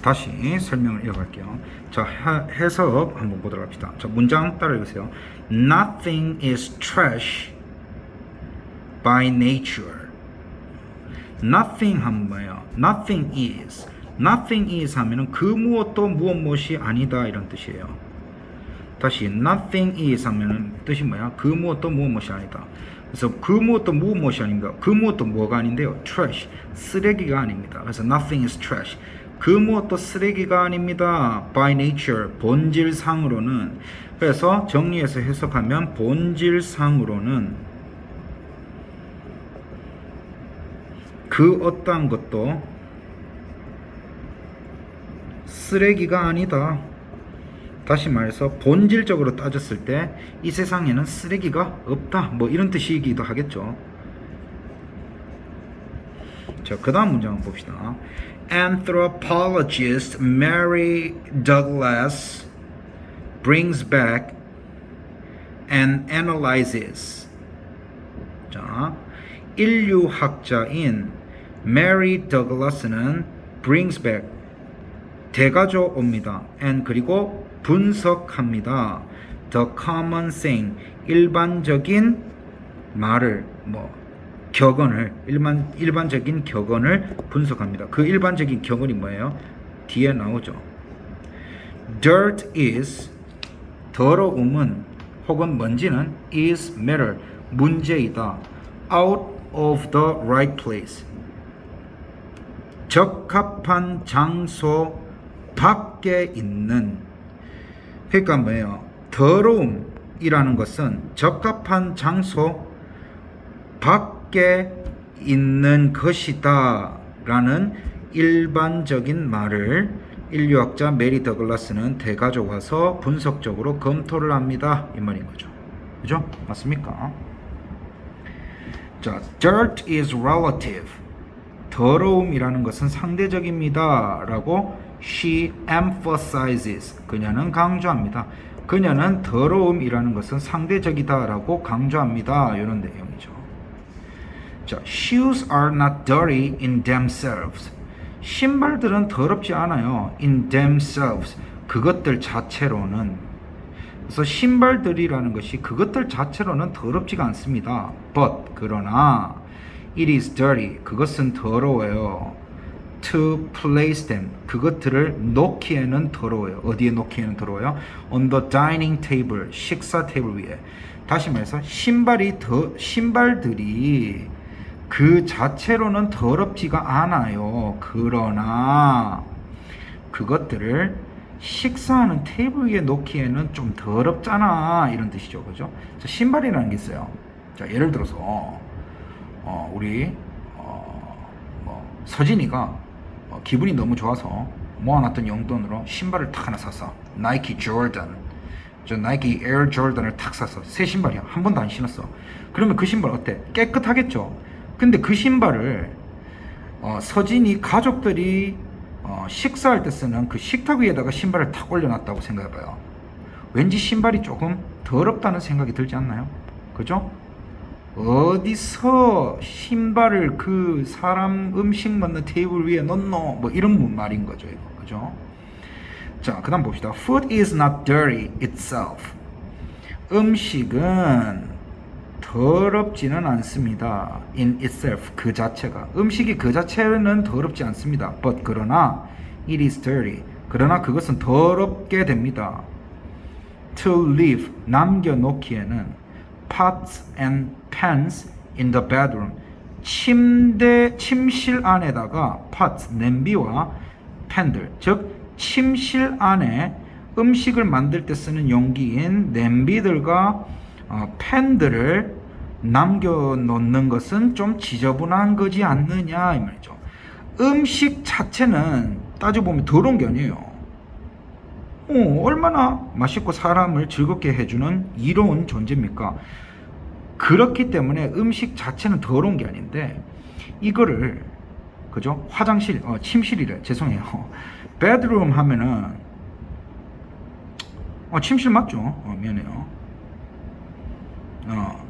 다시 설명을 이어갈게요. 자, 해석 한번 보도록 합시다. 자, 문장 따라 읽으세요. Nothing is trash by nature. Nothing 하면 뭐예요? Nothing is. Nothing is 하면은 그 무엇도 무엇이 아니다 이런 뜻이에요. 다시 Nothing is 하면은 뜻이 뭐야? 그 무엇도 무엇이 아니다. 그래서 그 무엇도 무엇이 아닙니다. 그 무엇도 뭐가 아닌데요? Trash. 쓰레기가 아닙니다. 그래서 Nothing is trash. 그 무엇도 쓰레기가 아닙니다. By nature. 본질상으로는. 그래서 정리해서 해석하면 본질상으로는 그 어떠한 것도 쓰레기가 아니다. 다시 말해서 본질적으로 따졌을 때 이 세상에는 쓰레기가 없다. 뭐 이런 뜻이기도 하겠죠. 자, 그 다음 문장 한번 봅시다. Anthropologist Mary Douglas brings back and analyzes. 자, 인류학자인 Mary Douglas는 brings back 되가져옵니다. and 그리고 분석합니다. the common saying 일반적인 말을 격언을 일반적인 격언을 분석합니다. 그 일반적인 격언이 뭐예요? 뒤에 나오죠. Dirt is 더러움은 혹은 먼지는 is matter 문제이다. out of the right place 적합한 장소 밖에 있는. 그러니까 뭐예요? 더러움이라는 것은 적합한 장소 밖에 있는 것이다 라는 일반적인 말을 인류학자 메리 더글라스는 되가져와서 분석적으로 검토를 합니다. 이 말인 거죠. 그죠? 맞습니까? 자, dirt is relative. 더러움이라는 것은 상대적입니다 라고 she emphasizes. 그녀는 강조합니다. 그녀는 더러움이라는 것은 상대적이다 라고 강조합니다. 이런 내용이죠. 자, shoes are not dirty in themselves. 신발들은 더럽지 않아요. in themselves. 그것들 자체로는. 그래서 신발들이라는 것이 그것들 자체로는 더럽지가 않습니다. but 그러나 it is dirty. 그것은 더러워요. to place them. 그것들을 놓기에는 더러워요. 어디에 놓기에는 더러워요? on the dining table. 식사 테이블 위에. 다시 말해서 신발들이 그 자체로는 더럽지가 않아요. 그러나 그것들을 식사하는 테이블 위에 놓기에는 좀 더럽잖아. 이런 뜻이죠. 그죠? 자, 신발이라는 게 있어요. 자, 예를 들어서 우리 서진이가 기분이 너무 좋아서 모아놨던 용돈으로 신발을 탁 하나 샀어. 나이키 조던. 저 나이키 에어 조던을 탁 샀어. 새 신발이야. 한 번도 안 신었어. 그러면 그 신발 어때? 깨끗하겠죠? 근데 그 신발을 서진이 가족들이 식사할 때 쓰는 그 식탁 위에다가 신발을 탁 올려놨다고 생각해봐요. 왠지 신발이 조금 더럽다는 생각이 들지 않나요? 그죠? 어디서 신발을 그 사람 음식 먹는 테이블 위에 놓노? 뭐 이런 말인 거죠, 이거. 그죠? 자, 그 다음 봅시다. Food is not dirty itself. 음식은 더럽지는 않습니다. in itself. 그 자체가. 음식이 그 자체는 더럽지 않습니다. but 그러나 it is dirty. 그러나 그것은 더럽게 됩니다. to leave. 남겨놓기에는 pots and pans in the bedroom. 침실 안에다가 pots, 냄비와 팬들, 즉 침실 안에 음식을 만들 때 쓰는 용기인 냄비들과 팬들을 남겨놓는 것은 좀 지저분한 거지 않느냐 이 말이죠. 음식 자체는 따져보면 더러운 게 아니에요. 얼마나 맛있고 사람을 즐겁게 해주는 이로운 존재입니까? 그렇기 때문에 음식 자체는 더러운 게 아닌데 이거를 그죠? 화장실, 침실이래. 죄송해요. bedroom 하면은 침실 맞죠? 미안해요.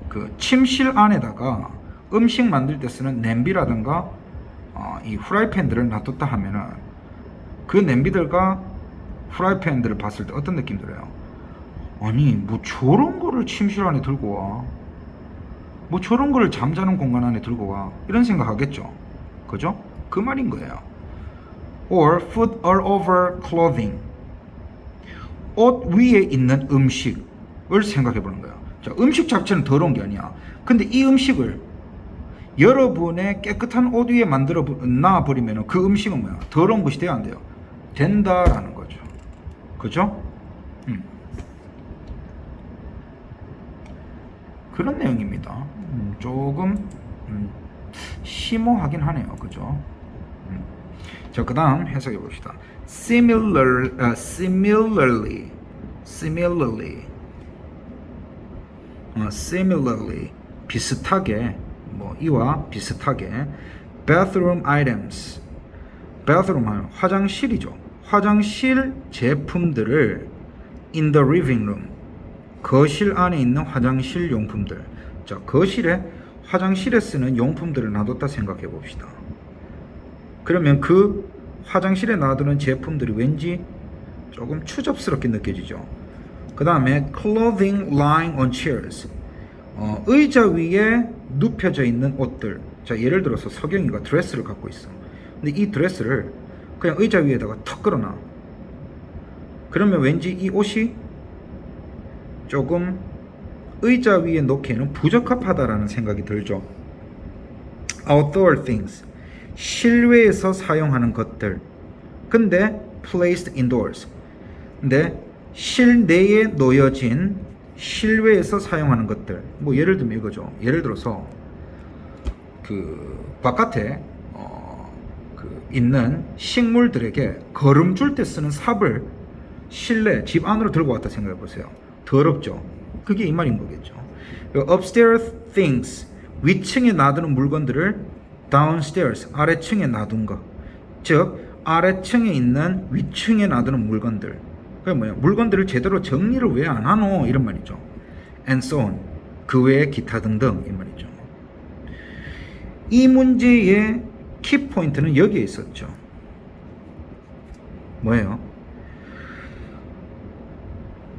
그 침실 안에다가 음식 만들 때 쓰는 냄비라든가 이 후라이팬들을 놔뒀다 하면은 그 냄비들과 프라이팬들을 봤을 때 어떤 느낌 들어요? 아니 뭐 저런 거를 침실 안에 들고 와, 뭐 저런 거를 잠자는 공간 안에 들고 와, 이런 생각 하겠죠. 그죠? 그 말인 거예요. Or food all over clothing. 옷 위에 있는 음식을 생각해 보는 거예요. 자, 음식 자체는 더러운 게 아니야. 근데 이 음식을 여러분의 깨끗한 옷 위에 만들어 놔버리면 그 음식은 뭐야? 더러운 것이 돼야 안 돼요? 된다라는 거죠. 그죠? 그런 내용입니다. 조금 심오하긴 하네요. 그죠? 자, 그 다음 해석해 봅시다. Similarly, 비슷하게, 뭐 이와 비슷하게, bathroom items, bathroom 하면 화장실이죠. 화장실 제품들을 in the living room, 거실 안에 있는 화장실 용품들. 자, 거실에 화장실에 쓰는 용품들을 놔뒀다 생각해 봅시다. 그러면 그 화장실에 놔두는 제품들이 왠지 조금 추접스럽게 느껴지죠. 그 다음에 clothing lying on chairs, 의자 위에 눕혀져 있는 옷들. 자, 예를 들어서 석영이가 드레스를 갖고 있어. 근데 이 드레스를 그냥 의자 위에다가 턱 걸어놔. 그러면 왠지 이 옷이 조금 의자 위에 놓기에는 부적합하다라는 생각이 들죠. outdoor things, 실외에서 사용하는 것들. 근데 placed indoors, 근데 실내에 놓여진 실외에서 사용하는 것들. 뭐 예를 들면 이거죠. 예를 들어서 그 바깥에 있는 식물들에게 거름 줄 때 쓰는 삽을 실내 집 안으로 들고 왔다 생각해 보세요. 더럽죠. 그게 이 말인 거겠죠. upstairs things, 위층에 놔두는 물건들을 downstairs, 아래층에 놔둔 거. 즉 아래층에 있는 위층에 놔두는 물건들. 그게 뭐야? 물건들을 제대로 정리를 왜 안 하노? 이런 말이죠. and so on, 그 외에 기타 등등, 이 말이죠. 이 문제의 키포인트는 여기에 있었죠. 뭐예요?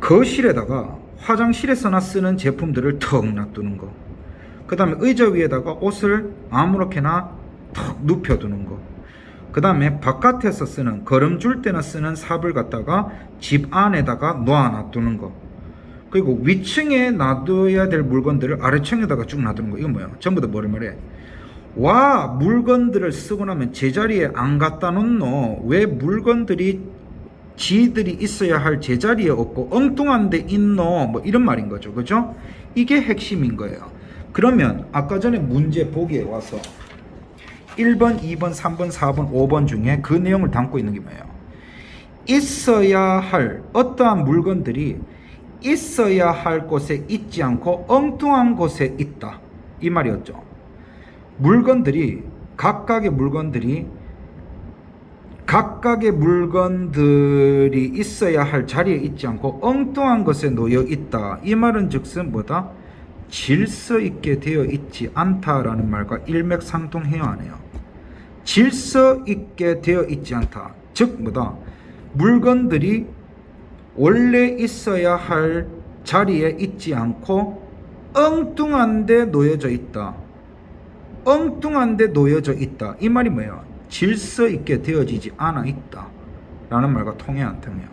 거실에다가 화장실에서나 쓰는 제품들을 턱 놔두는 거. 그 다음에 의자 위에다가 옷을 아무렇게나 턱 눕혀두는 거. 그 다음에 바깥에서 쓰는, 걸음 줄 때나 쓰는 삽을 갖다가 집 안에다가 놔두는 거. 그리고 위층에 놔둬야 될 물건들을 아래층에다가 쭉 놔두는 거. 이건 뭐야? 전부 다 뭐를 말해? 와, 물건들을 쓰고 나면 제자리에 안 갖다 놓노? 왜 물건들이 지들이 있어야 할 제자리에 없고 엉뚱한 데 있노? 뭐 이런 말인 거죠. 그죠? 이게 핵심인 거예요. 그러면 아까 전에 문제 보기에 와서 1번, 2번, 3번, 4번, 5번 중에 그 내용을 담고 있는 게 뭐예요? 있어야 할 어떠한 물건들이 있어야 할 곳에 있지 않고 엉뚱한 곳에 있다. 이 말이었죠. 각각의 물건들이 있어야 할 자리에 있지 않고 엉뚱한 것에 놓여 있다. 이 말은 즉슨 뭐다? 질서 있게 되어 있지 않다라는 말과 일맥상통해야 하네요. 질서 있게 되어 있지 않다. 즉 뭐다? 물건들이 원래 있어야 할 자리에 있지 않고 엉뚱한 데 놓여져 있다. 엉뚱한 데 놓여져 있다. 이 말이 뭐예요? 질서 있게 되어지지 않아 있다 라는 말과 통해야 안 통해요?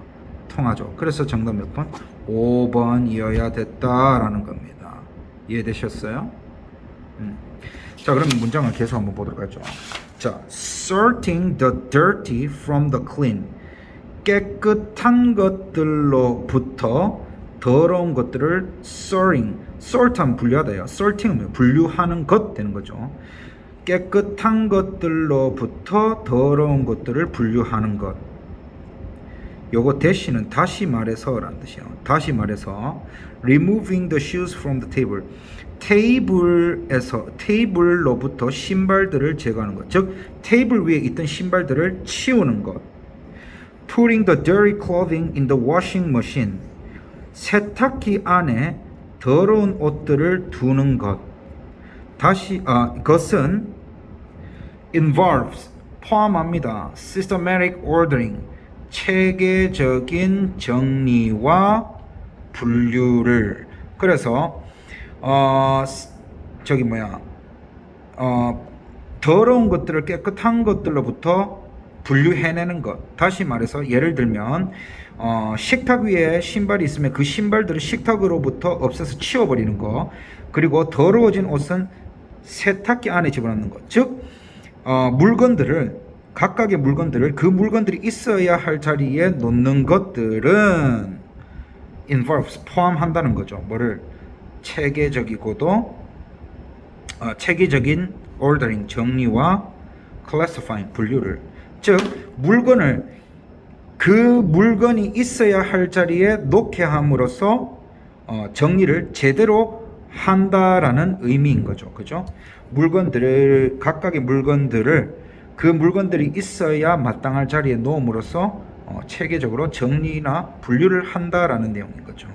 통하죠. 그래서 정답 몇 번? 5번이어야 됐다라는 겁니다. 이해되셨어요? 자, 그러면 문장을 계속 한번 보도록 하죠. 자, sorting the dirty from the clean, 깨끗한 것들로부터 더러운 것들을 sort하면 분류하다요. sorting은 분류하는 것 되는 거죠. 깨끗한 것들로부터 더러운 것들을 분류하는 것. 요거 대시는 다시 말해서 라는 뜻이에요. 다시 말해서 removing the shoes from the table, 테이블로부터 신발들을 제거하는 것. 즉 테이블 위에 있던 신발들을 치우는 것. putting the dirty clothing in the washing machine, 세탁기 안에 더러운 옷들을 두는 것. 것은 involves, 포함합니다. systematic ordering, 체계적인 정리와 분류를. 그래서 저기 뭐야 더러운 것들을 깨끗한 것들로부터 분류해내는 것. 다시 말해서 예를 들면 식탁 위에 신발이 있으면 그 신발들을 식탁으로부터 없애서 치워버리는 거. 그리고 더러워진 옷은 세탁기 안에 집어넣는 것. 즉 물건들을 각각의 물건들을 그 물건들이 있어야 할 자리에 놓는 것들은 involves 포함한다는 거죠. 뭐를 체계적이고도 체계적인 ordering 정리와 classifying 분류를. 즉 물건을 그 물건이 있어야 할 자리에 놓게 함으로써 정리를 제대로 한다라는 의미인 거죠. 그죠? 물건들을 각각의 물건들을 그 물건들이 있어야 마땅할 자리에 놓음으로써 체계적으로 정리나 분류를 한다라는 내용인 거죠.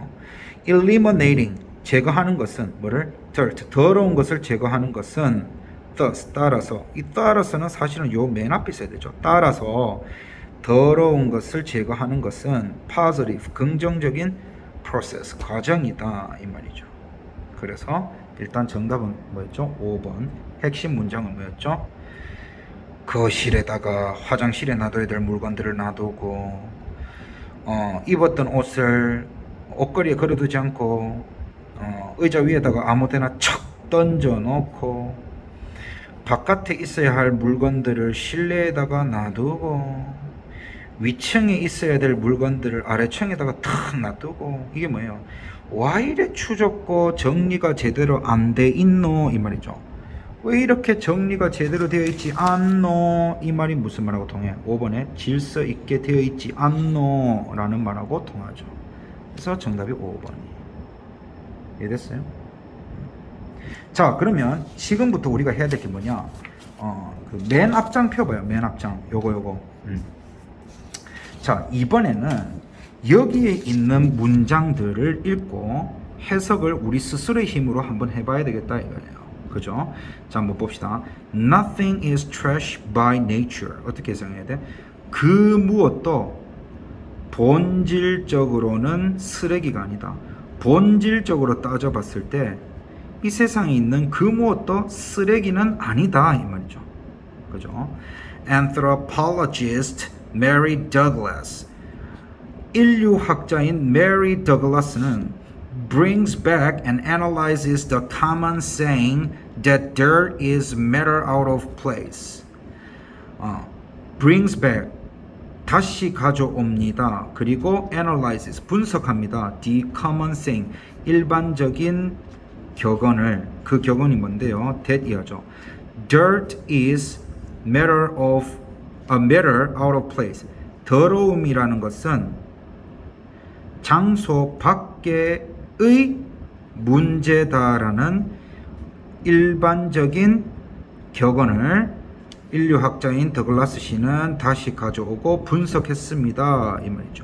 eliminating 제거하는 것은 뭐를 dirt 더러운 것을 제거하는 것은 thus 따라서 이 따라서는 사실은 요 맨 앞에 있어야 되죠. 따라서 더러운 것을 제거하는 것은 positive 긍정적인 process 과정이다 이 말이죠. 그래서 일단 정답은 뭐였죠? 5번 핵심 문장은 뭐였죠? 거실에다가 화장실에 놔둬야 될 물건들을 놔두고 입었던 옷을 옷걸이에 걸어두지 않고 의자 위에다가 아무데나 척 던져 놓고 바깥에 있어야 할 물건들을 실내에다가 놔두고 위층에 있어야 될 물건들을 아래층에다가 탁 놔두고 이게 뭐예요? 와 이래 추적고 정리가 제대로 안 돼 있노 이 말이죠. 왜 이렇게 정리가 제대로 되어 있지 않노 이 말이 무슨 말하고 통해? 5번에 질서 있게 되어 있지 않노 라는 말하고 통하죠. 그래서 정답이 5번이 이해됐어요? 자 그러면 지금부터 우리가 해야 될 게 뭐냐 그 맨 앞장 펴봐요. 맨 앞장 요거 자 이번에는 여기에 있는 문장들을 읽고 해석을 우리 스스로의 힘으로 한번 해봐야 되겠다 이거예요. 그죠? 자 한번 봅시다. Nothing is trash by nature. 어떻게 해석해야 돼? 그 무엇도 본질적으로는 쓰레기가 아니다. 본질적으로 따져봤을 때 이 세상에 있는 그 무엇도 쓰레기는 아니다 이 말이죠. 그죠? Anthropologist Mary Douglas 인류학자인 Mary Douglas는 brings back and analyzes the common saying that dirt is matter out of place. brings back 다시 가져옵니다. 그리고 analyzes 분석합니다. the common saying 일반적인 격언을 그 격언이 뭔데요? that 이하죠. dirt is matter out of place. 더러움이라는 것은 장소 밖에의 문제다라는 일반적인 격언을 인류학자인 더글라스 씨는 다시 가져오고 분석했습니다. 이 말이죠.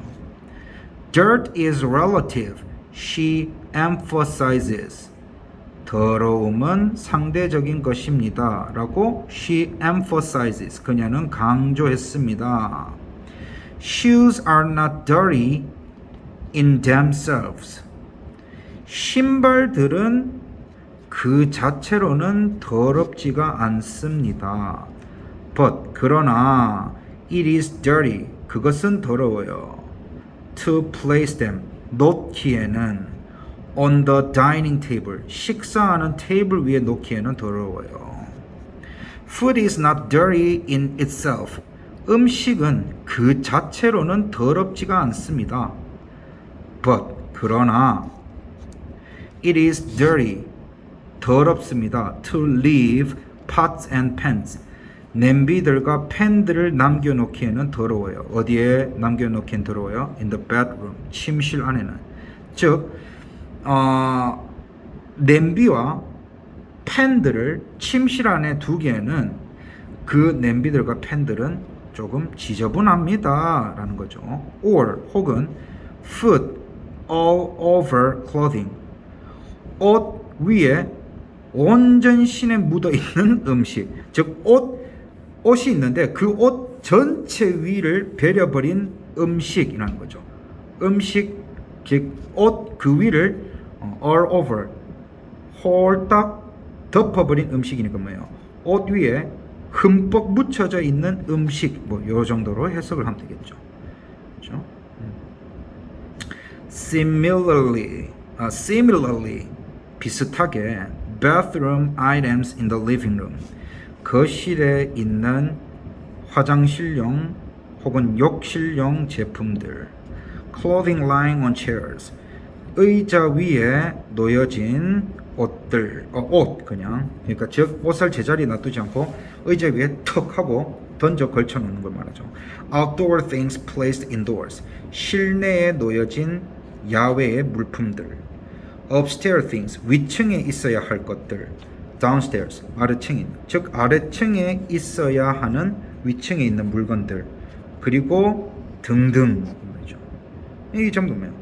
Dirt is relative. She emphasizes. 더러움은 상대적인 것입니다. 라고 she emphasizes. 그녀는 강조했습니다. Shoes are not dirty in themselves. 신발들은 그 자체로는 더럽지가 않습니다. But 그러나 it is dirty. 그것은 더러워요. To place them. 놓기에는 on the dining table. 식사하는 테이블 위에 놓기에는 더러워요. Food is not dirty in itself. 음식은 그 자체로는 더럽지가 않습니다. But 그러나 it is dirty. 더럽습니다. To leave pots and pans. 냄비들과 팬들을 남겨놓기에는 더러워요. 어디에 남겨놓기엔 더러워요? In the bedroom. 침실 안에는. 즉 냄비와 팬들을 침실 안에 두기에는 그 냄비들과 팬들은 조금 지저분합니다 라는 거죠. Or 혹은 food all over clothing. 옷 위에 온 전신에 묻어있는 음식. 즉 옷 옷이 있는데 그 옷 전체 위를 베려버린 음식이라는 거죠. 음식, 옷 그 위를 all over, 홀딱 덮어버린 음식이니까 뭐예요? 옷 위에 흠뻑 묻혀져 있는 음식, 뭐 요 정도로 해석을 하면 되겠죠. 그렇죠? Similarly, 비슷하게 bathroom items in the living room, 거실에 있는 화장실용 혹은 욕실용 제품들, clothing lying on chairs, 의자 위에 놓여진 옷들, 옷 그냥, 그러니까 즉 옷을 제자리에 놔두지 않고 의자 위에 턱 하고 던져 걸쳐 놓는 걸 말하죠. Outdoor things placed indoors, 실내에 놓여진 야외의 물품들. Upstairs things, 위층에 있어야 할 것들. Downstairs, 아래층에, 즉 아래층에 있어야 하는 위층에 있는 물건들. 그리고 등등. 이 정도면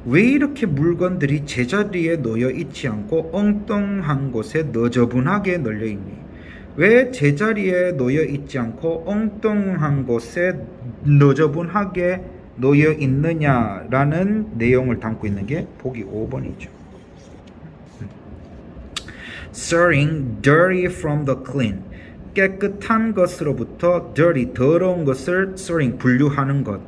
왜 이렇게 물건들이 제자리에 놓여 있지 않고 엉뚱한 곳에 너저분하게 널려 있니? 왜 제자리에 놓여 있지 않고 엉뚱한 곳에 너저분하게 놓여 있느냐라는 내용을 담고 있는 게 보기 5번이죠. Sorting dirty from the clean, 깨끗한 것으로부터 dirty, 더러운 것을 sorting, 분류하는 것.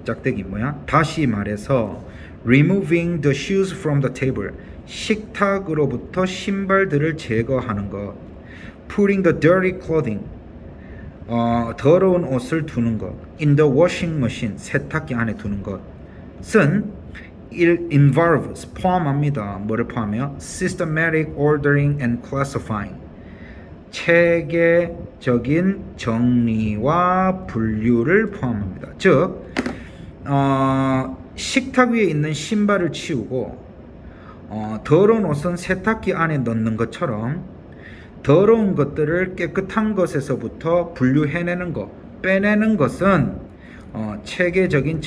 짝대기 뭐야? 다시 말해서 removing the shoes from the table, 식탁으로부터 신발들을 제거하는 것. Putting the dirty clothing, 더러운 옷을 두는 것. In the washing machine, 세탁기 안에 두는 것은 involves, 포함합니다. 뭐를 포함해요? Systematic ordering and classifying, 체계적인 정리와 분류를 포함합니다. 즉 식탁 위에 있는 신발을 치우고 더러운 옷은 세탁기 안에 넣는 것처럼 더러운 것들을 깨끗한 것에서부터 분류해내는 것, 빼내는 것은 체계적인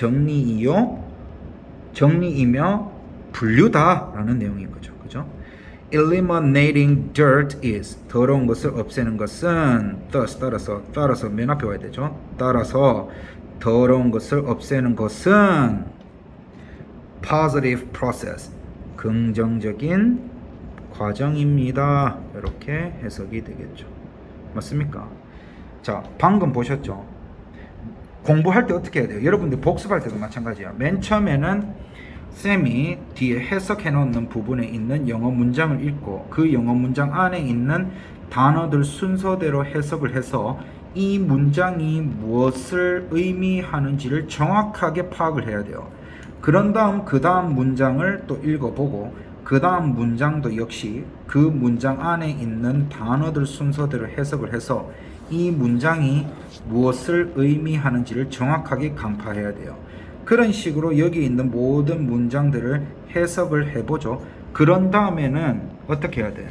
정리이며 분류다라는 내용인 거죠. 그죠? Eliminating dirt is, 더러운 것을 없애는 것은 따라서 맨 앞에 와야 되죠. 따라서 더러운 것을 없애는 것은 positive process, 긍정적인 과정입니다. 이렇게 해석이 되겠죠. 맞습니까? 자, 방금 보셨죠? 공부할 때 어떻게 해야 돼요? 여러분들 복습할 때도 마찬가지야. 맨 처음에는 쌤이 뒤에 해석해 놓는 부분에 있는 영어 문장을 읽고 그 영어 문장 안에 있는 단어들 순서대로 해석을 해서 이 문장이 무엇을 의미하는지를 정확하게 파악을 해야 돼요. 그런 다음 그 다음 문장을 또 읽어보고 그 다음 문장도 역시 그 문장 안에 있는 단어들 순서대로 해석을 해서 이 문장이 무엇을 의미하는지를 정확하게 간파해야 돼요. 그런 식으로 여기 있는 모든 문장들을 해석을 해보죠. 그런 다음에는 어떻게 해야 돼요?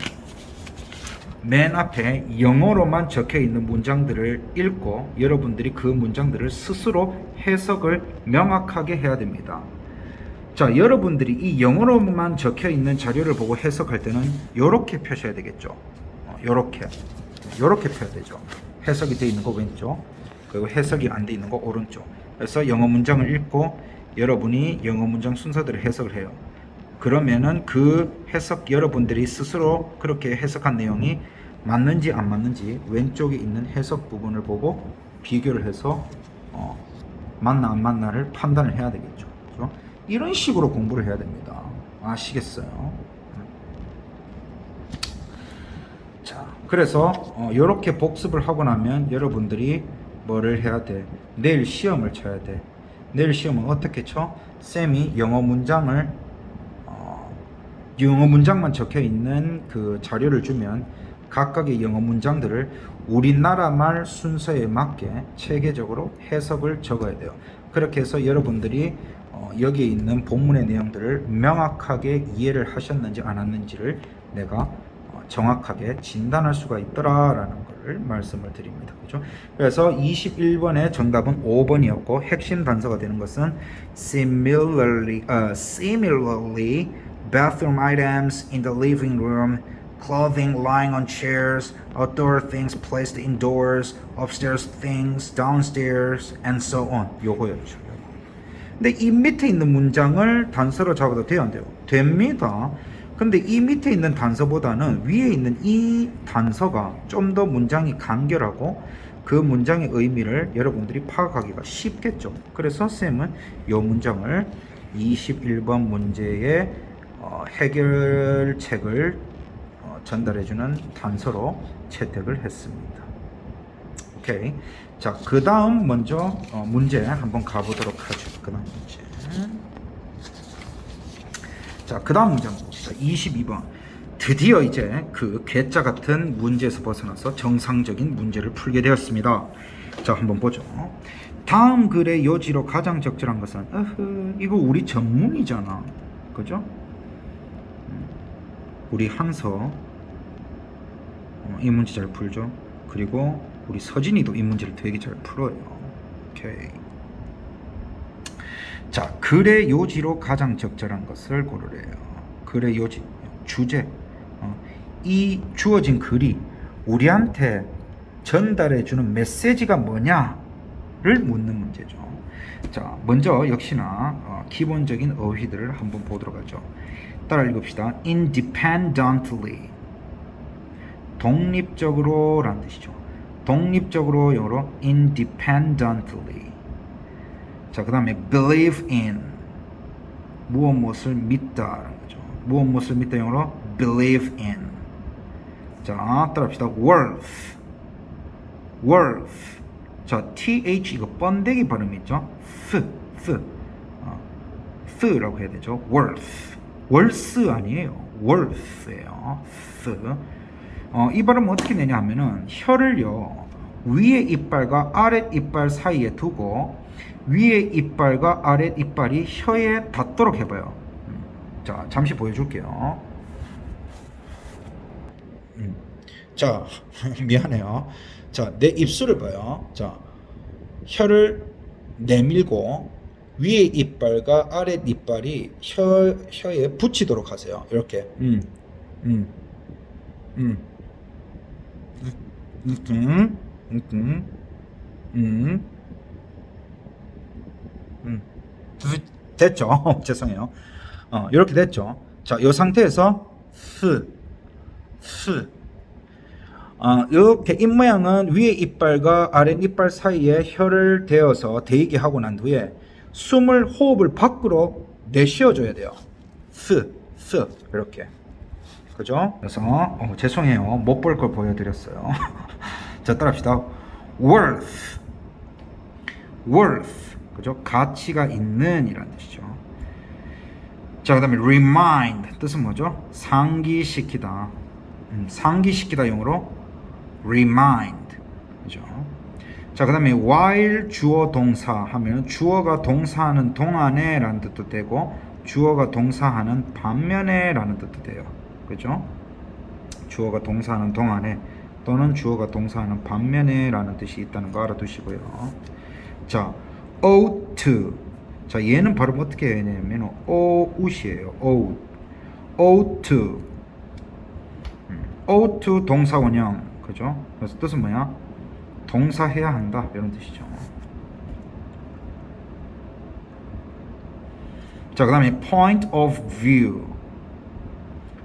맨 앞에 영어로만 적혀 있는 문장들을 읽고 여러분들이 그 문장들을 스스로 해석을 명확하게 해야 됩니다. 자, 여러분들이 이 영어로만 적혀 있는 자료를 보고 해석할 때는 이렇게 펴셔야 되겠죠. 이렇게 펴야 되죠. 해석이 되어 있는 거 왼쪽, 그리고 해석이 안 되어 있는 거 오른쪽. 그래서 영어 문장을 읽고 여러분이 영어 문장 순서대로 해석을 해요. 그러면은 그 해석, 여러분들이 스스로 그렇게 해석한 내용이 맞는지 안 맞는지 왼쪽에 있는 해석 부분을 보고 비교를 해서 맞나 안 맞나를 판단을 해야 되겠죠. 그렇죠? 이런 식으로 공부를 해야 됩니다. 아시겠어요? 자, 그래서 이렇게 복습을 하고 나면 여러분들이 뭐를 해야 돼? 내일 시험을 쳐야 돼. 내일 시험은 어떻게 쳐? 쌤이 영어 문장만 적혀 있는 그 자료를 주면 각각의 영어 문장들을 우리나라 말 순서에 맞게 체계적으로 해석을 적어야 돼요. 그렇게 해서 여러분들이 여기에 있는 본문의 내용들을 명확하게 이해를 하셨는지 안 하는지를 내가 정확하게 진단할 수가 있더라라는 것을 말씀을 드립니다. 그렇죠? 그래서 21번의 정답은 5번이었고 핵심 단서가 되는 것은 similarly bathroom items in the living room clothing lying on chairs, outdoor things placed indoors, upstairs things downstairs, and so on. 요거였죠. 근데 이 밑에 있는 문장을 단서로 잡아도 돼요, 안 돼요? 됩니다. 근데 이 밑에 있는 단서보다는 위에 있는 이 단서가 좀 더 문장이 간결하고 그 문장의 의미를 여러분들이 파악하기가 쉽겠죠. 그래서 쌤은 이 문장을 21번 문제의 해결책을 전달해주는 단서로 채택을 했습니다. 오케이. 자, 그 다음 먼저 문제 한번 가보도록 하죠. 그 다음 문제. 자, 그 다음 문제 한번 봅시다. 22번. 드디어 이제 그 괴짜 같은 문제에서 벗어나서 정상적인 문제를 풀게 되었습니다. 자, 한번 보죠. 다음 글의 요지로 가장 적절한 것은 이거 우리 전문이잖아. 그죠? 우리 한서 이 문제 잘 풀죠. 그리고 우리 서진이도 이 문제를 되게 잘 풀어요. 오케이. 자, 글의 요지로 가장 적절한 것을 고르래요. 글의 요지, 주제. 이 주어진 글이 우리한테 전달해주는 메시지가 뭐냐를 묻는 문제죠. 자, 먼저 역시나 기본적인 어휘들을 한번 보도록 하죠. 따라 읽읍시다. independently. 독립적으로 라는 뜻이죠. 독립적으로 영어로 independently. 자, 그 다음에 believe in. 무엇을 믿다라는 거죠. 무엇을 믿다 영어로 believe in. 자, 따라합시다. worth. worth. 자, th 이거 번데기 발음이 있죠. th라고 해야 되죠. worth. worth 아니에요. worth예요. 이 발음 어떻게 내냐 하면은 혀를요 위에 이빨과 아랫 이빨 사이에 두고 위에 이빨과 아랫 이빨이 혀에 닿도록 해봐요. 자, 잠시 보여줄게요. 자, 미안해요. 자, 내 입술을 봐요. 자, 혀를 내밀고 위에 이빨과 아랫 이빨이 혀에 붙이도록 하세요. 이렇게. 됐죠? 죄송해요. 이렇게 됐죠? 자, 이 상태에서 이렇게 입모양은 위에 이빨과 아랫 이빨 사이에 혀를 대어서 대이게 하고 난 후에 호흡을 밖으로 내쉬어줘야 돼요. 이렇게. 그죠? 그래서 죄송해요. 못 볼 걸 보여드렸어요. 자, 따라합시다. worth. 그죠? 가치가 있는 이란 뜻이죠. 자, 그 다음에 remind. 뜻은 뭐죠? 상기시키다. 상기시키다 용어로 remind. 그죠? 자, 그 다음에 while 주어 동사 하면 주어가 동사하는 동안에 라는 뜻도 되고 주어가 동사하는 반면에 라는 뜻도 돼요. 그죠? 주어가 동사하는 동안에 또는 주어가 동사하는 반면에 라는 뜻이 있다는 거 알아두시고요. 자, ought to. 자, 얘는 발음 어떻게 해야 되냐면 out이에요. ought to. ought to 동사 원형. 그죠? 그래서 뜻은 뭐야? 동사해야 한다. 이런 뜻이죠. 자, 그 다음에 point of view.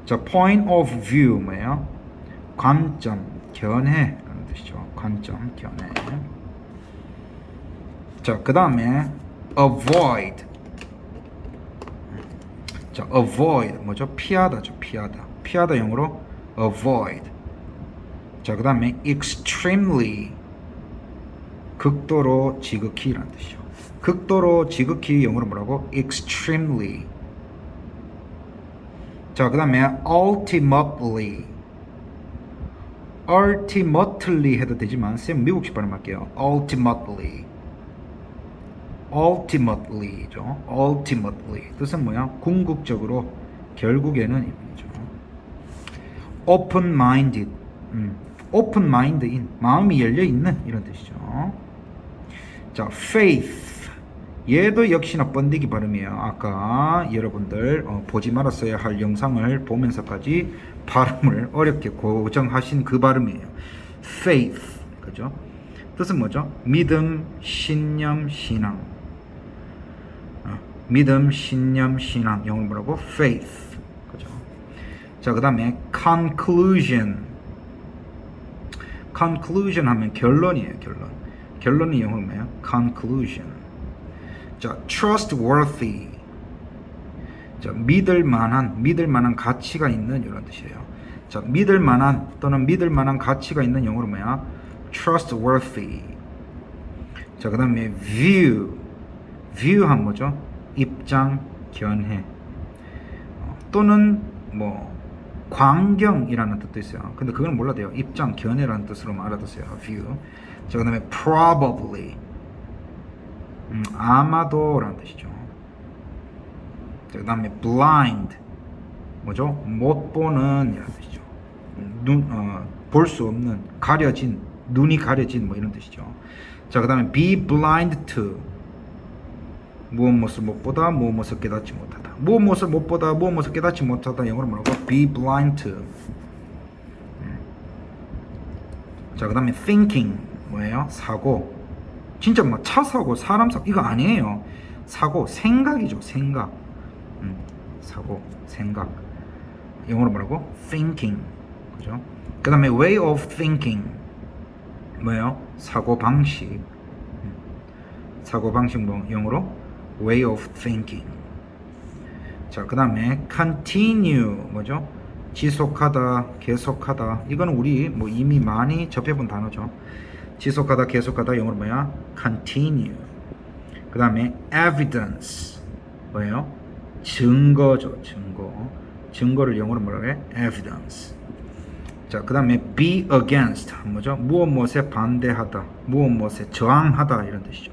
자, point of view 뭐예요? 관점, 견해 라는 뜻이죠. 관점, 견해. 자, 그 다음에 avoid. 자, avoid 뭐죠? 피하다죠. 피하다 영어로 avoid. 자, 그 다음에 extremely. 극도로 지극히 라는 뜻이죠. 극도로 지극히 영어로 뭐라고? extremely. 자, 그 다음에 ultimately. ultimately 해도 되지만 쌤 미국식 발음할게요. ultimately죠. ultimately 뜻은 뭐야? 궁극적으로 결국에는 이죠. open-minded. open-minded인 마음이 열려 있는 이런 뜻이죠. 자, faith. 얘도 역시나 번디기 발음이에요. 아까 여러분들 보지 말았어야 할 영상을 보면서까지 발음을 어렵게 고정하신 그 발음이에요. faith, 그죠? 뜻은 뭐죠? 믿음, 신념, 신앙. 믿음, 신념, 신앙. 영어로 뭐라고? faith. 그죠? 자, 그 다음에 conclusion. conclusion 하면 결론이에요, 결론. 결론이 영어로 뭐예요? conclusion. 자, trustworthy. 자, 믿을 만한 가치가 있는 이런 뜻이에요. 자, 믿을 만한 또는 믿을 만한 가치가 있는 영어로 뭐야? trustworthy. 자, 그 다음에 view. view 하면 뭐죠? 입장, 견해. 또는 뭐 광경이라는 뜻도 있어요. 근데 그건 몰라도 돼요. 입장, 견해라는 뜻으로만 알아두세요. view. 자, 그 다음에 probably. 아마도라는 뜻이죠. 자, 그 다음에 blind. 뭐죠? 못 보는 이라는 뜻이죠. 볼 수 없는, 가려진, 눈이 가려진 뭐 이런 뜻이죠. 자, 그 다음에 be blind to. 무엇을 못 보다, 무엇을 깨닫지 못하다. 무엇을 못 보다, 무엇을 깨닫지 못하다. 영어로 뭐라고? be blind to. 자, 그 다음에 thinking. 뭐예요? 사고. 진짜 뭐 차 사고, 사람 사고 이거 아니에요. 사고, 생각이죠. 생각. 사고, 생각. 영어로 뭐라고? thinking. 그죠? 그 다음에 way of thinking. 뭐예요? 사고 방식. 사고 방식 뭐 영어로 way of thinking. 자, 그 다음에 continue. 뭐죠? 지속하다, 계속하다. 이거는 우리 뭐 이미 많이 접해본 단어죠. 지속하다, 계속하다. 영어로 뭐야? continue. 그 다음에 evidence. 뭐예요? 증거죠. 증거. 증거를 영어로 뭐라고 해? evidence. 자, 그 다음에 be against. 뭐죠? 무엇에 반대하다. 무엇에 저항하다. 이런 뜻이죠.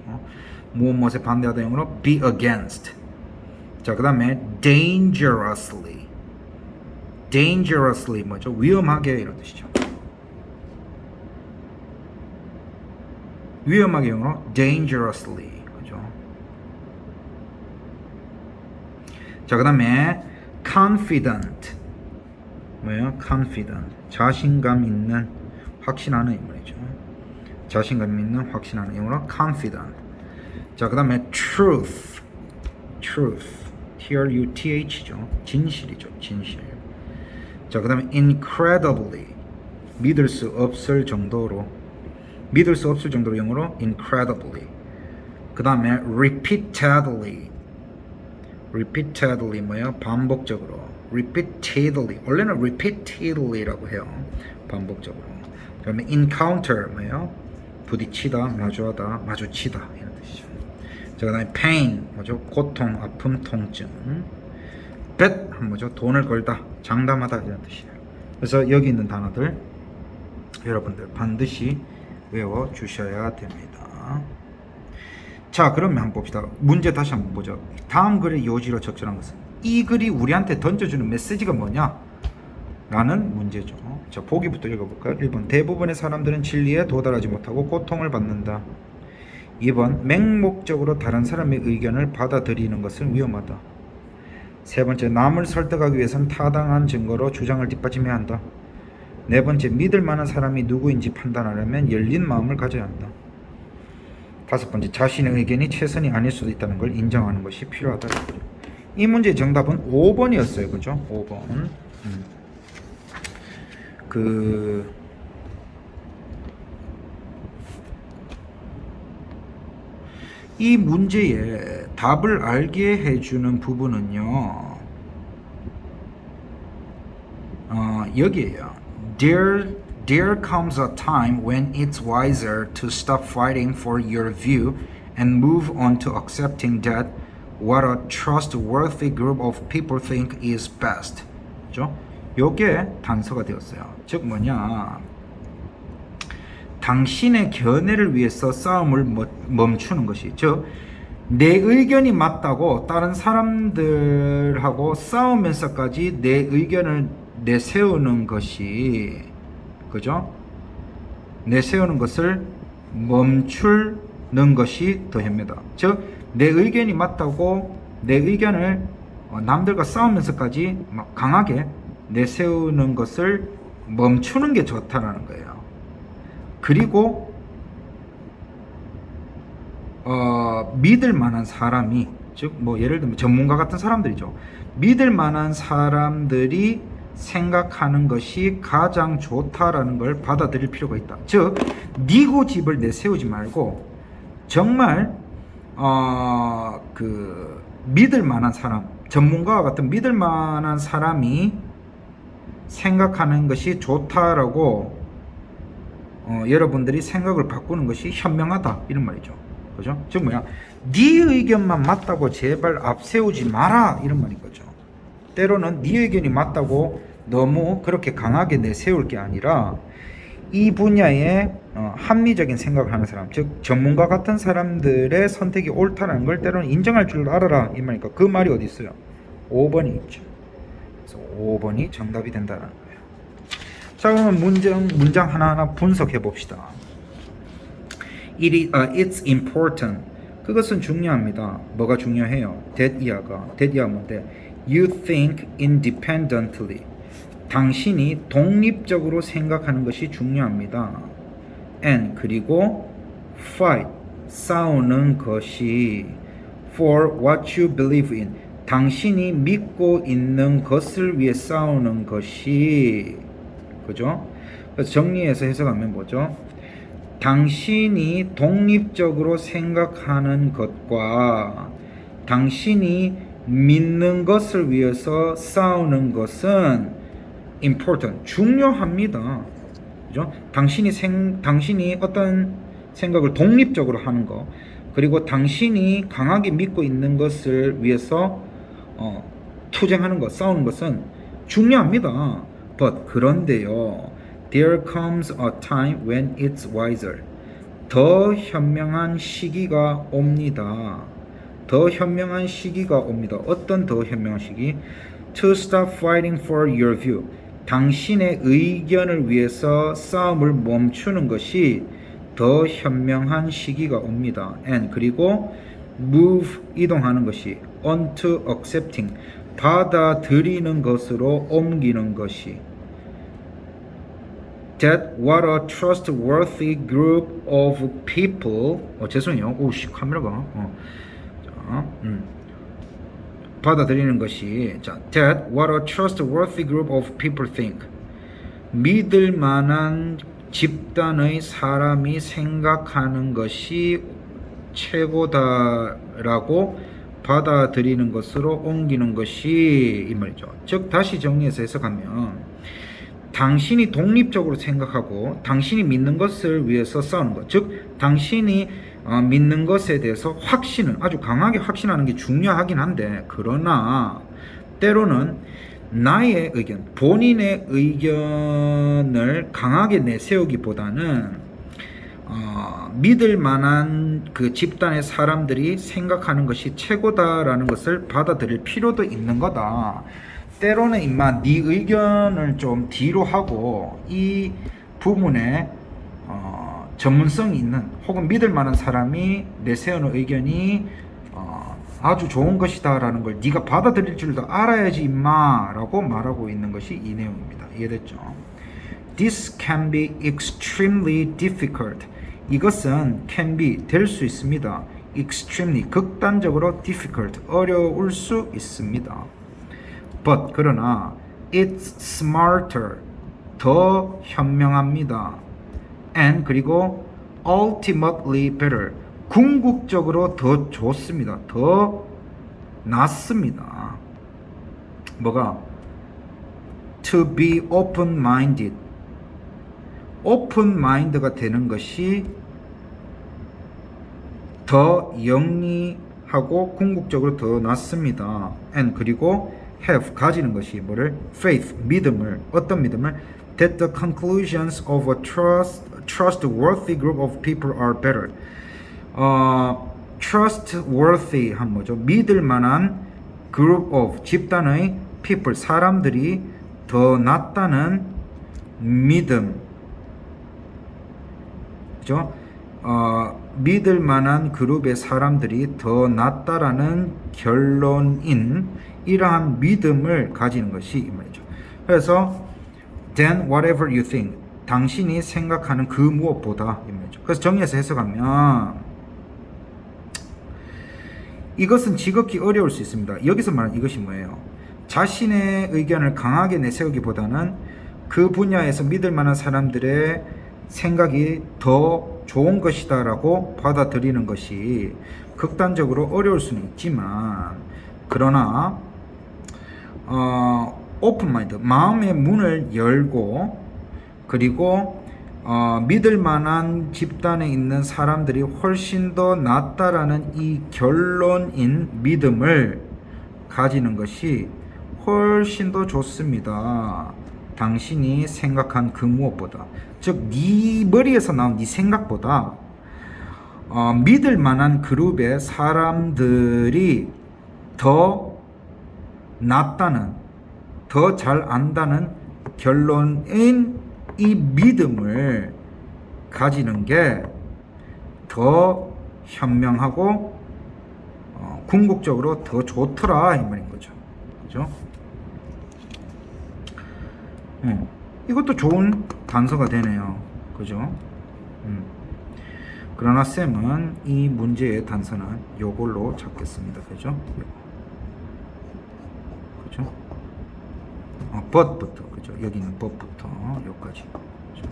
무엇에 반대하다. 영어로 be against. 자, 그 다음에 dangerously. dangerously 뭐죠? 위험하게 이런 뜻이죠. 위험하게 영어로 dangerously. 그죠? 자, 그 다음에 confident. 뭐예요? confident. 자신감 있는, 확신하는 인물이죠. 자신감 있는, 확신하는 영어로 confident. 자, 그 다음에 truth. truth. T-R-U-T-H죠. 진실이죠. 진실. 자, 그 다음에 incredibly. 믿을 수 없을 정도로. 믿을 수 없을 정도로 영어로 incredibly. 그 다음에 repeatedly. repeatedly 뭐예요? 반복적으로. repeatedly. 원래는 repeatedly라고 해요. 반복적으로. 그 다음에 encounter 뭐예요? 부딪히다, 마주하다, 마주치다 이런 뜻이죠. 자, 그 다음에 pain 뭐죠? 고통, 아픔, 통증. bet 뭐죠? 돈을 걸다, 장담하다 이런 뜻이에요. 그래서 여기 있는 단어들 여러분들 반드시 외워 주셔야 됩니다. 자, 그러면 한번 봅시다. 문제 다시 한번 보죠. 다음 글의 요지로 적절한 것은 이 글이 우리한테 던져주는 메시지가 뭐냐? 라는 문제죠. 자, 보기부터 읽어볼까요? 1번 대부분의 사람들은 진리에 도달하지 못하고 고통을 받는다. 2번 맹목적으로 다른 사람의 의견을 받아들이는 것은 위험하다. 세 번째 남을 설득하기 위해서는 타당한 증거로 주장을 뒷받침해야 한다. 네 번째 믿을 만한 사람이 누구인지 판단하려면 열린 마음을 가져야 한다. 다섯 번째 자신의 의견이 최선이 아닐 수도 있다는 걸 인정하는 것이 필요하다. 이 문제의 정답은 5번이었어요. 그죠? 5번. 이 문제의 답을 알게 해주는 부분은요. 여기에요. There comes a time when it's wiser to stop fighting for your view and move on to accepting that what a trustworthy group of people think is best. 그죠? 요게 단서가 되었어요. 즉 뭐냐? 당신의 견해를 위해서 싸움을 멈추는 것이, 즉 내 의견이 맞다고 다른 사람들하고 싸우면서까지 내 의견을 내세우는 것이, 그죠? 내세우는 것을 멈추는 것이 더합니다. 즉 내 의견이 맞다고 내 의견을 남들과 싸우면서까지 막 강하게 내세우는 것을 멈추는 게 좋다라는 거예요. 그리고 믿을 만한 사람이, 즉 뭐 예를 들면 전문가 같은 사람들이죠. 믿을 만한 사람들이 생각하는 것이 가장 좋다라는 걸 받아들일 필요가 있다. 즉 네 고집을 내세우지 말고 정말 그 믿을 만한 사람, 전문가와 같은 믿을 만한 사람이 생각하는 것이 좋다라고 여러분들이 생각을 바꾸는 것이 현명하다 이런 말이죠. 그죠? 즉 뭐야? 네 의견만 맞다고 제발 앞세우지 마라 이런 말인 거죠. 때로는 네 의견이 맞다고 너무 그렇게 강하게 내세울 게 아니라 이 분야에 합리적인 생각을 하는 사람, 즉 전문가 같은 사람들의 선택이 옳다는 걸 때로는 인정할 줄 알아라 이 말이니까 그 말이 어디 있어요? 5번이 있죠. 그래서 5번이 정답이 된다는 거예요. 자, 그러면 문장 하나하나 분석해 봅시다. It's important. 그것은 중요합니다. 뭐가 중요해요? that 이하가 뭔데? You think independently. 당신이 독립적으로 생각하는 것이 중요합니다. And 그리고 fight 싸우는 것이 for what you believe in. 당신이 믿고 있는 것을 위해 싸우는 것이, 그죠? 그래서 정리해서 해석하면 뭐죠? 당신이 독립적으로 생각하는 것과 당신이 믿는 것을 위해서 싸우는 것은 important, 중요합니다. 그죠? 당신이 어떤 생각을 독립적으로 하는 거, 그리고 당신이 강하게 믿고 있는 것을 위해서 투쟁하는 것, 싸우는 것은 중요합니다. But 그런데요, there comes a time when it's wiser. 더 현명한 시기가 옵니다. 더 현명한 시기가 옵니다. 어떤 더 현명한 시기? To stop fighting for your view. 당신의 의견을 위해서 싸움을 멈추는 것이 더 현명한 시기가 옵니다. And 그리고 move 이동하는 것이 onto accepting 받아들이는 것으로 옮기는 것이 that what a trustworthy group of people 죄송해요. 오씨 카메라가 받아들이는 것이 that what a trustworthy group of people think 믿을 만한 집단의 사람이 생각하는 것이 최고다라고 받아들이는 것으로 옮기는 것이 이 말이죠. 즉 다시 정리해서 해석하면 당신이 독립적으로 생각하고 당신이 믿는 것을 위해서 싸우는 것, 즉 당신이 믿는 것에 대해서 확신을 아주 강하게 확신하는 게 중요하긴 한데, 그러나 때로는 나의 의견, 본인의 의견을 강하게 내세우기보다는 믿을 만한 그 집단의 사람들이 생각하는 것이 최고다라는 것을 받아들일 필요도 있는 거다. 때로는 임마 네 의견을 좀 뒤로 하고 이 부분에 전문성이 있는 혹은 믿을 만한 사람이 내세우는 의견이 아주 좋은 것이다 라는 걸 네가 받아들일 줄도 알아야지 임마 라고 말하고 있는 것이 이 내용입니다. 이해됐죠? This can be extremely difficult. 이것은 can be 될 수 있습니다. extremely 극단적으로 difficult 어려울 수 있습니다. But 그러나 it's smarter 더 현명합니다. And 그리고 ultimately better 궁극적으로 더 좋습니다. 더 낫습니다. 뭐가? To be open-minded open-minded가 되는 것이 더 영리하고 궁극적으로 더 낫습니다. And 그리고 have 가지는 것이 뭐를? faith 믿음을 어떤 믿음을? That the conclusions of a trustworthy group of people are better. trustworthy 한 뭐죠? 믿을 만한 group of 집단의 people 사람들이 더 낫다는 믿음, 그죠? 믿을 만한 그룹의 사람들이 더 낫다라는 결론인 이러한 믿음을 가지는 것이 이 말이죠. 그래서 then whatever you think, 당신이 생각하는 그 무엇보다 이 말이죠. 그래서 정리해서 해석하면 이것은 지극히 어려울 수 있습니다. 여기서 말하는 이것이 뭐예요? 자신의 의견을 강하게 내세우기보다는 그 분야에서 믿을 만한 사람들의 생각이 더 좋은 것이다 라고 받아들이는 것이 극단적으로 어려울 수는 있지만, 그러나 오픈 마인드, 마음의 문을 열고, 그리고 믿을 만한 집단에 있는 사람들이 훨씬 더 낫다라는 이 결론인 믿음을 가지는 것이 훨씬 더 좋습니다. 당신이 생각한 그 무엇보다, 즉 네 머리에서 나온 네 생각보다 믿을 만한 그룹의 사람들이 더 낫다는, 더 잘 안다는 결론인 이 믿음을 가지는 게 더 현명하고 궁극적으로 더 좋더라 이 말인 거죠. 그죠? 이것도 좋은 단서가 되네요. 그죠? 그러나 쌤은 이 문제의 단서는 요걸로 잡겠습니다. 그죠? 그죠? but부터, 그죠? 여기는 but부터 여기까지. 그죠?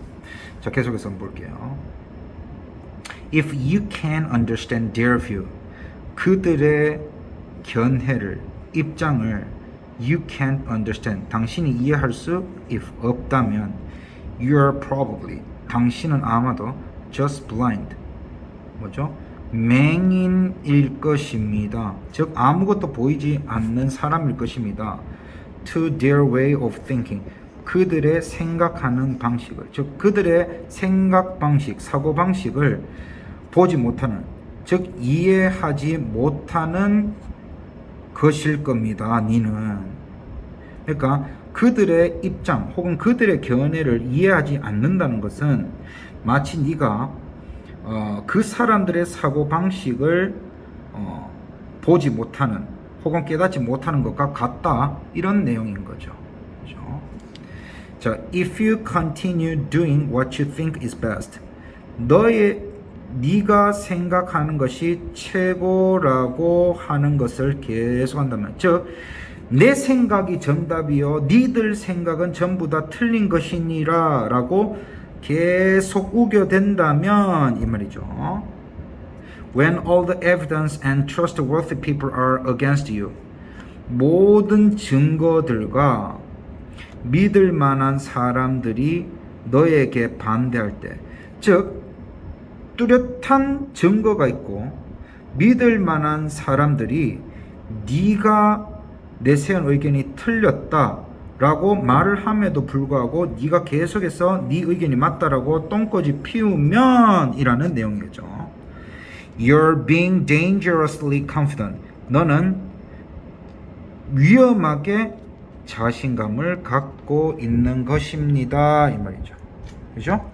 자, 계속해서 한번 볼게요. If you can understand their view, 그들의 견해를, 입장을 you can't understand, 당신이 이해할 수 if 없다면 you're probably, 당신은 아마도 just blind, 뭐죠? 맹인일 것입니다. 즉 아무것도 보이지 않는 사람일 것입니다. To their way of thinking, 그들의 생각하는 방식을, 즉 그들의 생각 방식, 사고 방식을 보지 못하는, 즉 이해하지 못하는 것일 겁니다. 니는. 그러니까 그들의 입장 혹은 그들의 견해를 이해하지 않는다는 것은 마치 네가 그 사람들의 사고 방식을 보지 못하는 혹은 깨닫지 못하는 것과 같다, 이런 내용인 거죠. 그렇죠? 자, if you continue doing what you think is best, 네가 생각하는 것이 최고라고 하는 것을 계속한다면, 즉 내 생각이 정답이요 니들 생각은 전부 다 틀린 것이니라 라고 계속 우겨댄다면 이 말이죠. When all the evidence and trustworthy people are against you, 모든 증거들과 믿을 만한 사람들이 너에게 반대할 때, 즉 뚜렷한 증거가 있고 믿을 만한 사람들이 네가 내세운 의견이 틀렸다라고 말을 함에도 불구하고 네가 계속해서 네 의견이 맞다라고 똥꼬지 피우면 이라는 내용이죠. You're being dangerously confident. 너는 위험하게 자신감을 갖고 있는 것입니다. 이 말이죠. 그죠?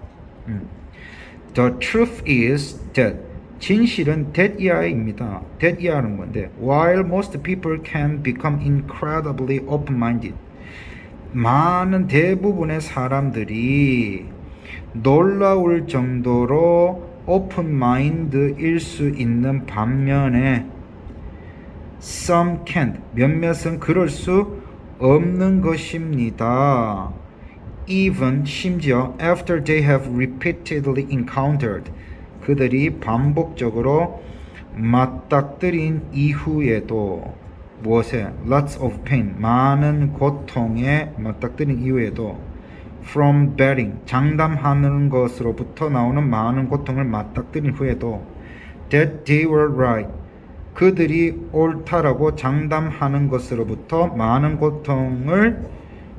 The truth is that, 진실은 that이야입니다. that이야는 건데, while most people can become incredibly open-minded, 많은 대부분의 사람들이 놀라울 정도로 open-minded일 수 있는 반면에 some can't, 몇몇은 그럴 수 없는 것입니다. Even, 심지어 after they have repeatedly encountered, 그들이 반복적으로 맞닥뜨린 이후에도, 무엇에? Lots of pain, 많은 고통에 맞닥뜨린 이후에도, from bearing, 장담하는 것으로부터 나오는 많은 고통을 맞닥뜨린 후에도, that they were right, 그들이 옳다라고 장담하는 것으로부터 많은 고통을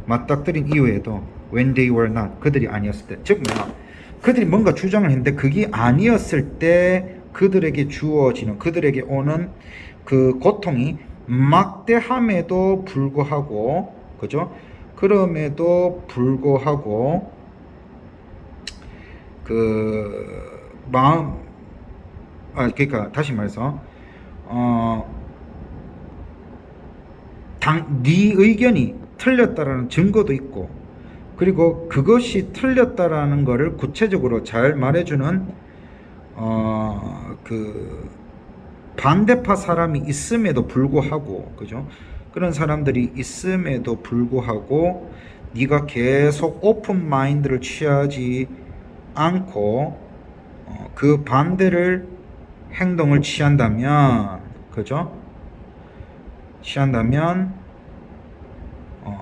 맞닥뜨린 이후에도, when they were not, 그들이 아니었을 때, 즉 뭐야? 그들이 뭔가 주장을 했는데 그게 아니었을 때 그들에게 주어지는, 그들에게 오는 그 고통이 막대함에도 불구하고, 그죠? 그럼에도 불구하고 그 그러니까 다시 말해서 네 의견이 틀렸다라는 증거도 있고, 그리고 그것이 틀렸다라는 거를 구체적으로 잘 말해주는 그 반대파 사람이 있음에도 불구하고, 그죠? 그런 사람들이 있음에도 불구하고 네가 계속 오픈 마인드를 취하지 않고 그 반대를 행동을 취한다면, 그죠? 취한다면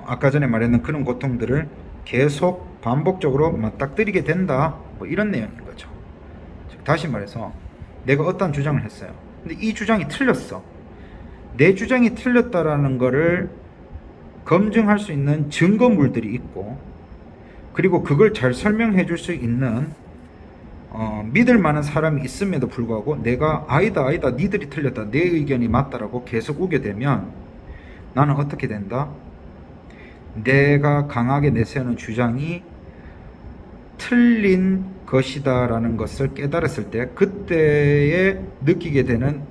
아까 전에 말했는 그런 고통들을 계속 반복적으로 맞닥뜨리게 된다, 뭐 이런 내용인 거죠. 다시 말해서 내가 어떤 주장을 했어요. 근데 이 주장이 틀렸어. 내 주장이 틀렸다라는 거를 검증할 수 있는 증거물들이 있고, 그리고 그걸 잘 설명해 줄 수 있는 믿을 만한 사람이 있음에도 불구하고 내가 아니다 니들이 틀렸다, 내 의견이 맞다라고 계속 우게 되면 나는 어떻게 된다? 내가 강하게 내세우는 주장이 틀린 것이다 라는 것을 깨달았을 때, 그때에 느끼게 되는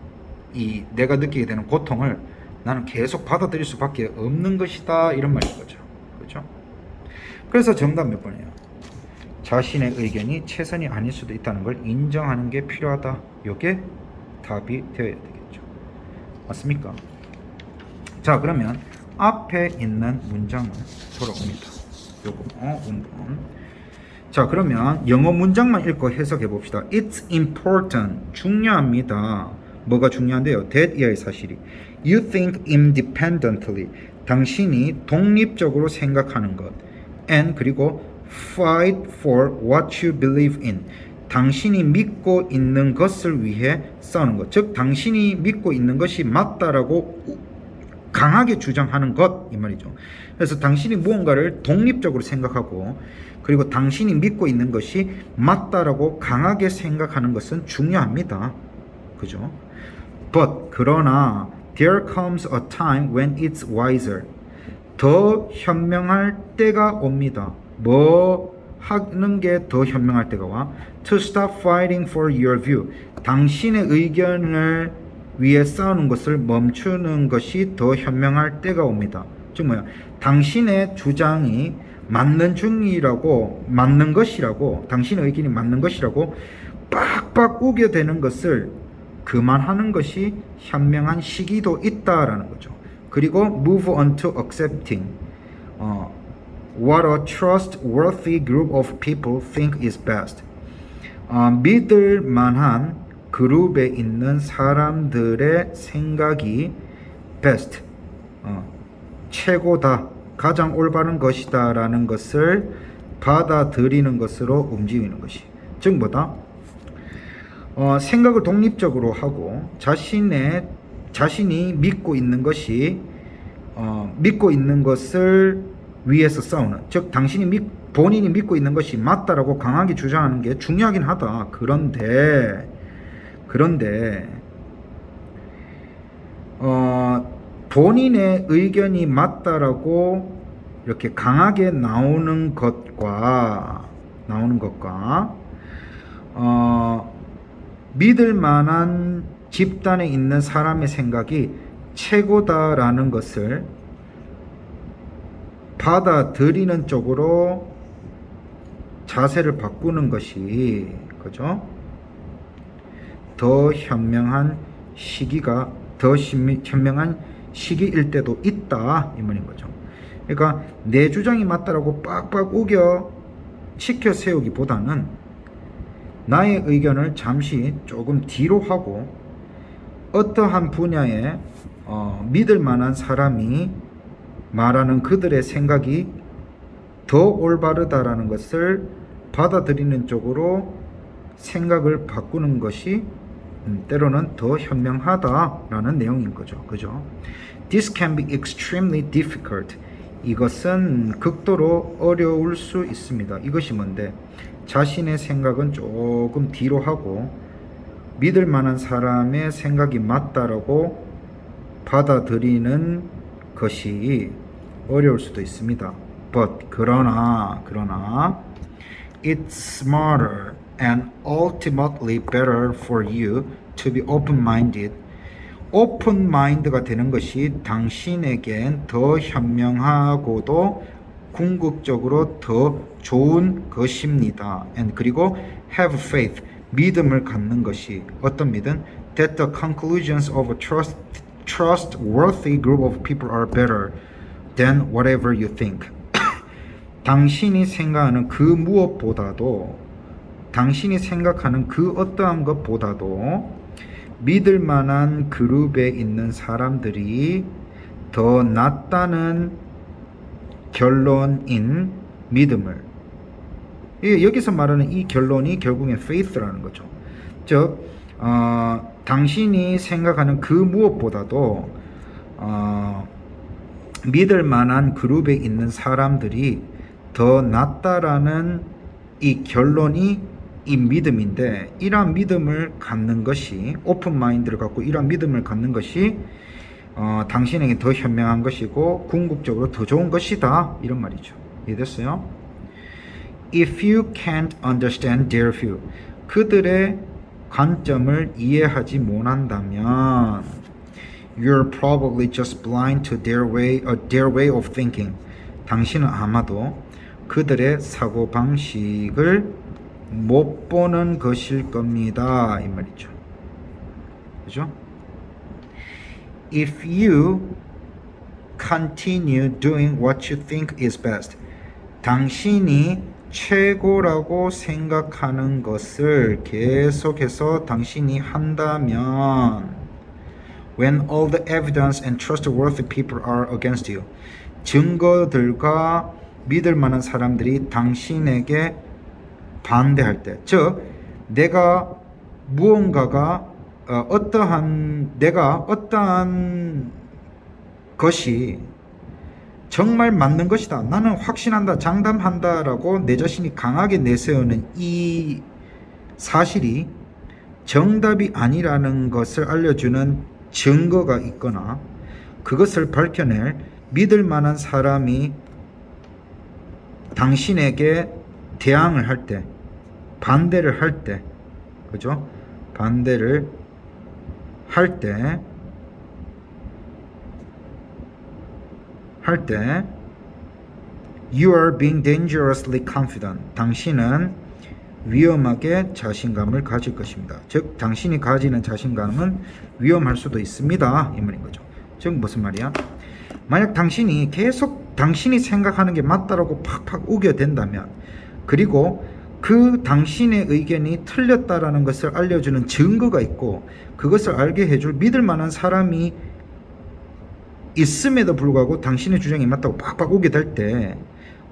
내가 느끼게 되는 고통을 나는 계속 받아들일 수밖에 없는 것이다, 이런 말인 거죠. 그렇죠? 그래서 정답 몇 번이에요? 자신의 의견이 최선이 아닐 수도 있다는 걸 인정하는 게 필요하다. 이게 답이 되어야 되겠죠. 맞습니까? 자, 그러면 앞에 있는 문장을 돌아옵니다. 요거 원본. 자, 그러면 영어 문장만 읽고 해석해 봅시다. It's important. 중요합니다. 뭐가 중요한데요? That 이하의 사실이. You think independently. 당신이 독립적으로 생각하는 것. And 그리고 fight for what you believe in. 당신이 믿고 있는 것을 위해 싸우는 것. 즉, 당신이 믿고 있는 것이 맞다라고 강하게 주장하는 것, 이 말이죠. 그래서 당신이 무언가를 독립적으로 생각하고, 그리고 당신이 믿고 있는 것이 맞다라고 강하게 생각하는 것은 중요합니다. 그죠? But 그러나 there comes a time when it's wiser. 더 현명할 때가 옵니다. 뭐 하는 게 더 현명할 때가 와? To stop fighting for your view. 당신의 의견을 위해 싸우는 것을 멈추는 것이 더 현명할 때가 옵니다. 즉 뭐야? 당신의 주장이 맞는 것이라고, 당신의 의견이 맞는 것이라고 빡빡 우겨대는 것을 그만하는 것이 현명한 시기도 있다라는 거죠. 그리고 move on to accepting what a trustworthy group of people think is best. 믿을 만한 그룹에 있는 사람들의 생각이 best, 최고다, 가장 올바른 것이다 라는 것을 받아들이는 것으로 움직이는 것이, 즉 뭐다? 생각을 독립적으로 하고 자신이 믿고 있는 것이 믿고 있는 것을 위해서 싸우는, 즉 본인이 믿고 있는 것이 맞다라고 강하게 주장하는 게 중요하긴 하다. 그런데 본인의 의견이 맞다라고 이렇게 강하게 나오는 것과 믿을 만한 집단에 있는 사람의 생각이 최고다라는 것을 받아들이는 쪽으로 자세를 바꾸는 것이, 그죠? 더 현명한 시기일 때도 있다, 이 말인 거죠. 그러니까 내 주장이 맞다라고 빡빡 우겨 치켜 세우기보다는 나의 의견을 잠시 조금 뒤로 하고 어떠한 분야에 믿을 만한 사람이 말하는 그들의 생각이 더 올바르다라는 것을 받아들이는 쪽으로 생각을 바꾸는 것이 때로는 더 현명하다라는 내용인 거죠. 그죠? This can be extremely difficult. 이것은 극도로 어려울 수 있습니다. 이것이 뭔데? 자신의 생각은 조금 뒤로 하고 믿을 만한 사람의 생각이 맞다라고 받아들이는 것이 어려울 수도 있습니다. But 그러나 it's smarter and ultimately better for you to be open-minded. open-minded가 되는 것이 당신에겐 더 현명하고도 궁극적으로 더 좋은 것입니다. And 그리고 have faith, 믿음을 갖는 것이 어떤 믿음? That the conclusions of a trustworthy group of people are better than whatever you think. 당신이 생각하는 그 무엇보다도 당신이 생각하는 그 어떠한 것보다도 믿을 만한 그룹에 있는 사람들이 더 낫다는 결론인 믿음을, 여기서 말하는 이 결론이 결국엔 faith라는 거죠. 즉 당신이 생각하는 그 무엇보다도 믿을 만한 그룹에 있는 사람들이 더 낫다라는 이 결론이 이 믿음인데, 이러한 믿음을 갖는 것이, 오픈 마인드를 갖고 이러한 믿음을 갖는 것이 당신에게 더 현명한 것이고 궁극적으로 더 좋은 것이다, 이런 말이죠. 이해됐어요? If you can't understand their view, 그들의 관점을 이해하지 못한다면 you're probably just blind to their way of thinking. 당신은 아마도 그들의 사고방식을 못 보는 것일 겁니다, 이 말이죠. 그죠? If you continue doing what you think is best, 당신이 최고라고 생각하는 것을 계속해서 당신이 한다면 when all the evidence and trustworthy people are against you, 증거들과 믿을 만한 사람들이 당신에게 반대할 때, 즉 내가 무언가가 어떠한 것이 정말 맞는 것이다, 나는 확신한다, 장담한다라고 내 자신이 강하게 내세우는 이 사실이 정답이 아니라는 것을 알려주는 증거가 있거나 그것을 밝혀낼 믿을 만한 사람이 당신에게 대항을 할 때, 반대를 할 때, 그죠? 반대를 할 때 you are being dangerously confident. 당신은 위험하게 자신감을 가질 것입니다. 즉 당신이 가지는 자신감은 위험할 수도 있습니다, 이 말인 거죠. 즉 무슨 말이야? 만약 당신이 계속 당신이 생각하는 게 맞다라고 팍팍 우겨댄다면, 그리고 그 당신의 의견이 틀렸다라는 것을 알려주는 증거가 있고 그것을 알게 해줄 믿을 만한 사람이 있음에도 불구하고 당신의 주장이 맞다고 팍팍 우겨댈 때,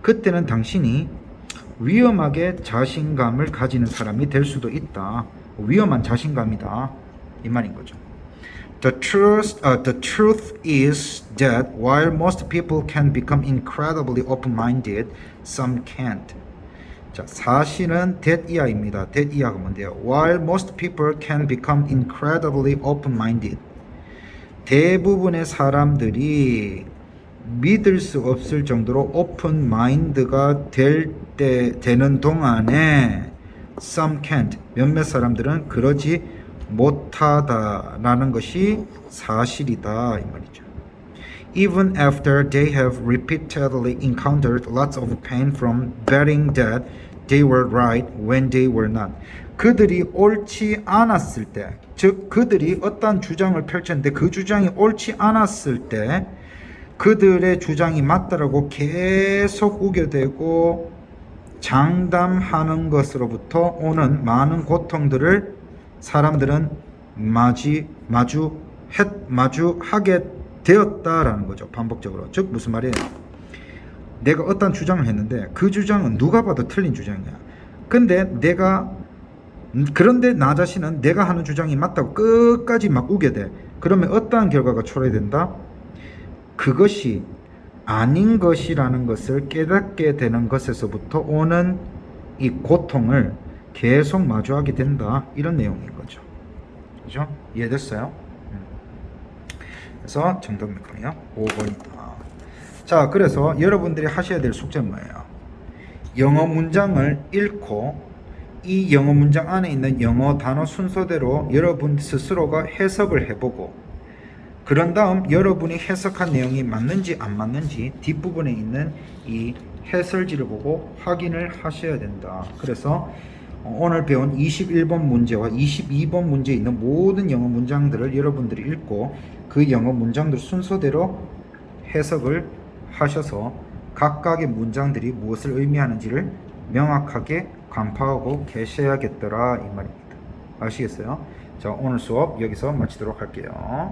그때는 당신이 위험하게 자신감을 가지는 사람이 될 수도 있다. 위험한 자신감이다, 이 말인 거죠. The truth is that while most people can become incredibly open-minded, some can't. 자, 사실은 that 이하입니다. that 이하가 뭔데요? While most people can become incredibly open-minded, 대부분의 사람들이 믿을 수 없을 정도로 오픈 마인드가 되는 동안에 some can't, 몇몇 사람들은 그러지 못하다라는 것이 사실이다, 이 말이죠. Even after they have repeatedly encountered lots of pain from betting that they were right when they were not. 그들이 옳지 않았을 때, 즉 그들이 어떤 주장을 펼쳤는데 그 주장이 옳지 않았을 때 그들의 주장이 맞다라고 계속 우겨대고 장담하는 것으로부터 오는 많은 고통들을 사람들은 마주하게 되었다라는 거죠. 반복적으로. 즉 무슨 말이에요? 내가 어떤 주장을 했는데 그 주장은 누가 봐도 틀린 주장이야. 그런데 나 자신은 내가 하는 주장이 맞다고 끝까지 막 우겨대. 그러면 어떠한 결과가 초래된다? 그것이 아닌 것이라는 것을 깨닫게 되는 것에서부터 오는 이 고통을 계속 마주하게 된다, 이런 내용인 거죠. 그죠? 이해됐어요? 그래서 정답 몇 번이요? 5번이다. 자, 그래서 여러분들이 하셔야 될 숙제는 뭐예요? 영어 문장을 읽고 이 영어 문장 안에 있는 영어 단어 순서대로 여러분 스스로가 해석을 해보고 그런 다음 여러분이 해석한 내용이 맞는지 안 맞는지 뒷부분에 있는 이 해설지를 보고 확인을 하셔야 된다. 그래서 오늘 배운 21번 문제와 22번 문제에 있는 모든 영어 문장들을 여러분들이 읽고 그 영어 문장들 순서대로 해석을 하셔서 각각의 문장들이 무엇을 의미하는지를 명확하게 간파하고 계셔야겠더라 이 말입니다. 아시겠어요? 자, 오늘 수업 여기서 마치도록 할게요.